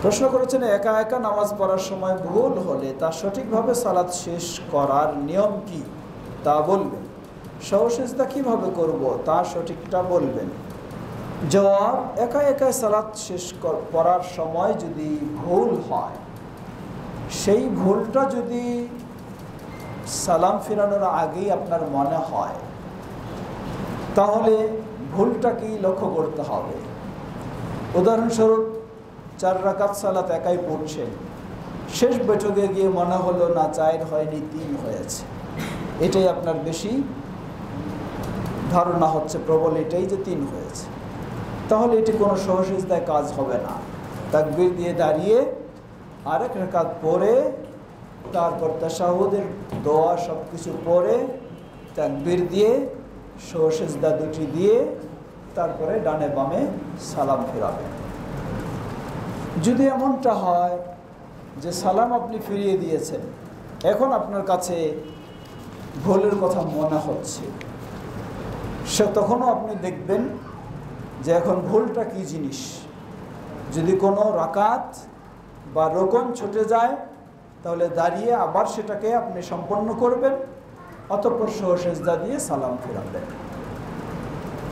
প্রশ্ন করেছেন, একা একা নামাজ পড়ার সময় ভুল হলে তা সঠিকভাবে সালাত শেষ করার নিয়ম কি তা বলবেন। সহসেজদা কিভাবে করব তা সঠিকটা বলবেন। জবাব, একা একা সালাত শেষ করার সময় যদি ভুল হয়, সেই ভুলটা যদি সালাম ফেরানোর আগেই আপনার মনে হয়, তাহলে ভুলটা কি লক্ষ্য করতে হবে। উদাহরণস্বরূপ 4 রাকাত সালাত একাই পড়ছেন, শেষ বৈঠকে গিয়ে মনে হলো না 4 হয়নি 3 হয়েছে। এটাই আপনার বেশি ধারণা হচ্ছে, প্রবল এটাই যে 3 হয়েছে। তাহলে এটি কোনো সহসেজদায় কাজ হবে না। তাকবীর দিয়ে দাঁড়িয়ে আরেক রাকাত পড়ে, তারপর তাশাহুদের দোয়া সব কিছু পড়ে, তাকবীর দিয়ে সহসেজদা দুটি দিয়ে তারপরে ডানে বামে সালাম ফিরাবেন। যদি এমনটা হয় যে সালাম আপনি ফিরিয়ে দিয়েছেন, এখন আপনার কাছে ভুলের কথা মনে হচ্ছে, তখনও আপনি দেখবেন যে এখন ভুলটা কি জিনিস। যদি কোনো রাকাত বা রোকন ছুটে যায়, তাহলে দাঁড়িয়ে আবার সেটাকে আপনি সম্পন্ন করবেন, অতঃপর সহসেজদা দিয়ে সালাম ফিরাবেন।